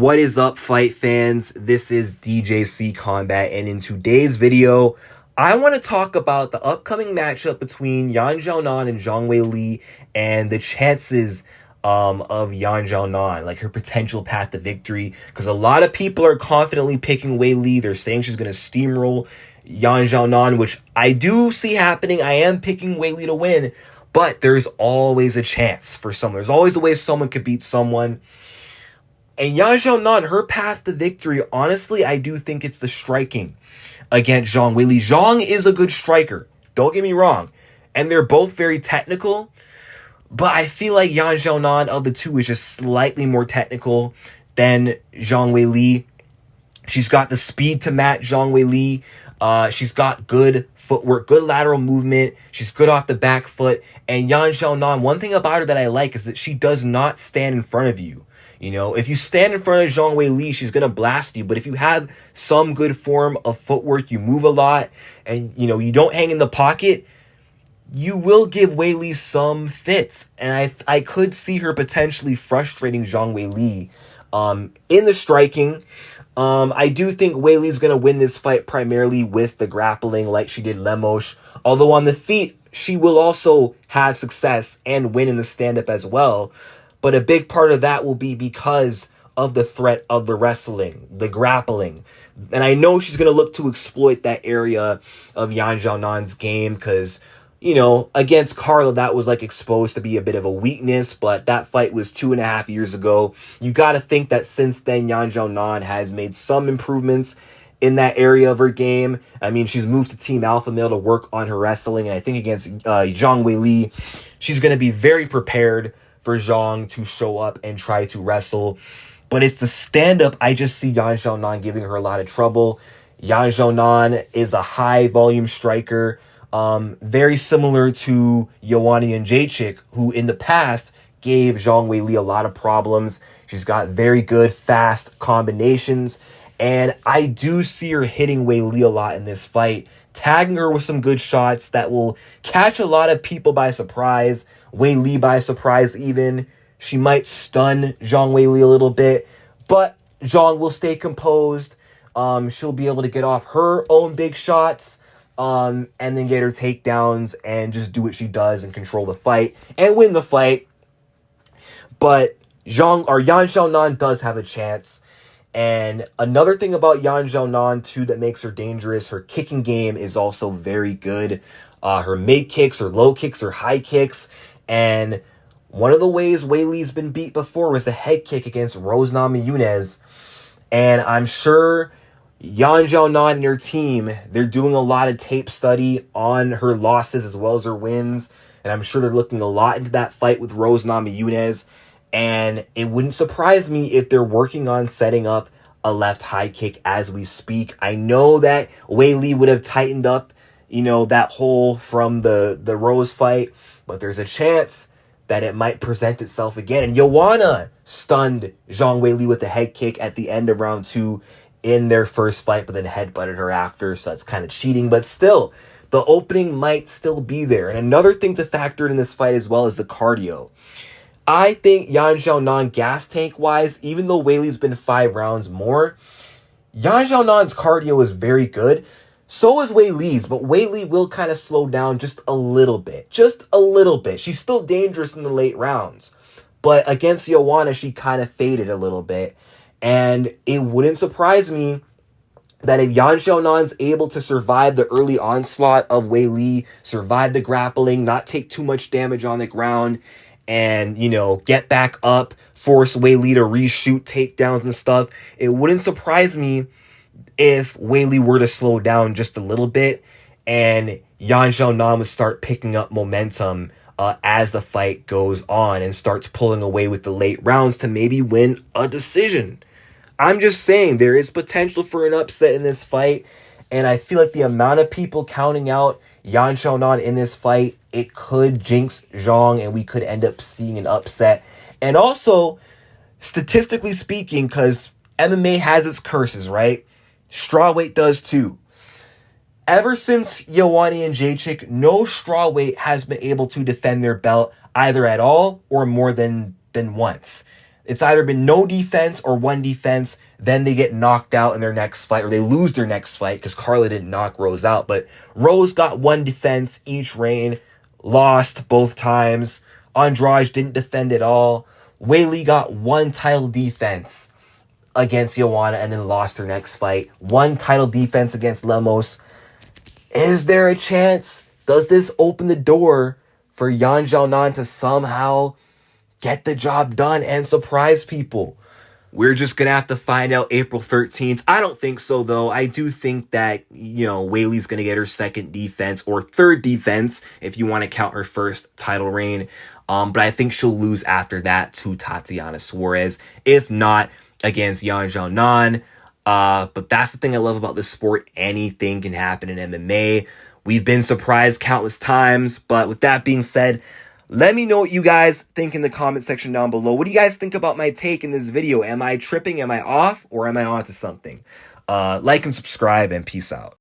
What is up, fight fans? This is DJC Combat, and in today's video, I want to talk about the upcoming matchup between Yan Xiaonan and Zhang Weili and the chances of Yan Xiaonan, like her potential path to victory, because a lot of people are confidently picking Weili. They're saying she's going to steamroll Yan Xiaonan, which I do see happening. I am picking Weili to win, but there's always a chance for someone. There's always a way someone could beat someone. And Yan Xiaonan, her path to victory, honestly, I do think it's the striking against Zhang Weili. Zhang is a good striker, don't get me wrong, and they're both very technical, but I feel like Yan Xiaonan of the two is just slightly more technical than Zhang Weili. She's got the speed to match Zhang Weili. She's got good footwork, good lateral movement. She's good off the back foot. And Yan Xiaonan, one thing about her that I like is that she does not stand in front of you. You know, if you stand in front of Zhang Weili, she's going to blast you. But if you have some good form of footwork, you move a lot, and, you know, you don't hang in the pocket, you will give Weili some fits. And I could see her potentially frustrating Zhang Weili in the striking. I do think Weili's going to win this fight primarily with the grappling like she did Lemos. Although on the feet, she will also have success and win in the stand-up as well. But a big part of that will be because of the threat of the wrestling, the grappling. And I know she's going to look to exploit that area of Yan Xiaonan's game because, you know, against Carla, that was like exposed to be a bit of a weakness. But that fight was 2.5 years ago. You got to think that since then, Yan Xiaonan has made some improvements in that area of her game. I mean, she's moved to Team Alpha Male to work on her wrestling. And I think against Zhang Weili, she's going to be very prepared for Zhang to show up and try to wrestle. But it's the stand-up. I just see Yan Xiaonan giving her a lot of trouble. Yan Xiaonan is a high-volume striker, very similar to Ioana Jędrzejczyk, who in the past gave Zhang Weili a lot of problems. She's got very good, fast combinations. And I do see her hitting Weili a lot in this fight, tagging her with some good shots that will catch a lot of people by surprise. Weili by surprise even. She might stun Zhang Weili a little bit, but Zhang will stay composed. She'll be able to get off her own big shots, and then get her takedowns and just do what she does and control the fight and win the fight. But Yan Xiaonan does have a chance. And another thing about Yan Xiaonan too that makes her dangerous, her kicking game is also very good. Her mid kicks, her low kicks, her high kicks. And one of the ways Weili's been beat before was a head kick against Rose Namajunas. And I'm sure Yan Xiaonan and her team, they're doing a lot of tape study on her losses as well as her wins. And I'm sure they're looking a lot into that fight with Rose Namajunas. And it wouldn't surprise me if they're working on setting up a left high kick as we speak. I know that Weili would have tightened up, you know, that hole from the Rose fight, but there's a chance that it might present itself again. And Ioana stunned Zhang Weili with a head kick at the end of round 2 in their first fight, but then headbutted her after, so that's kind of cheating. But still, the opening might still be there. And another thing to factor in this fight as well is the cardio. I think Yan Xiaonan, gas tank-wise, even though Weili's been 5 rounds more, Yan Xiaonan's cardio is very good. So is Weili's, but Weili will kind of slow down just a little bit. Just a little bit. She's still dangerous in the late rounds. But against Ioana, she kind of faded a little bit. And it wouldn't surprise me that if Yan Xiaonan's able to survive the early onslaught of Weili, survive the grappling, not take too much damage on the ground, and, you know, get back up, force Weili to reshoot takedowns and stuff, it wouldn't surprise me if Weili were to slow down just a little bit and Yan Xiaonan would start picking up momentum as the fight goes on and starts pulling away with the late rounds to maybe win a decision. I'm just saying there is potential for an upset in this fight, and I feel like the amount of people counting out Yan Xiaonan in this fight, it could jinx Zhang and we could end up seeing an upset. And also, statistically speaking, because MMA has its curses, right? Strawweight does too. Ever since Ioana Jędrzejczyk, no strawweight has been able to defend their belt either at all or more than once. It's either been no defense or one defense, then they get knocked out in their next fight, or they lose their next fight because Carla didn't knock Rose out. But Rose got one defense each reign, lost both times. Andrade didn't defend at all. Weili got one title defense against Xiaonan and then lost her next fight. One title defense against Lemos. Is there a chance? Does this open the door for Yan Xiaonan to somehow get the job done and surprise people? We're just going to have to find out April 13th. I don't think so, though. I do think that, Weili's going to get her second defense or third defense if you want to count her first title reign. But I think she'll lose after that to Tatiana Suarez, if not against Yan Xiaonan. But that's the thing I love about this sport. Anything can happen in MMA. We've been surprised countless times. But with that being said, let me know what you guys think in the comment section down below. What do you guys think about my take in this video? Am I tripping? Am I off? Or am I onto something? Like and subscribe, and peace out.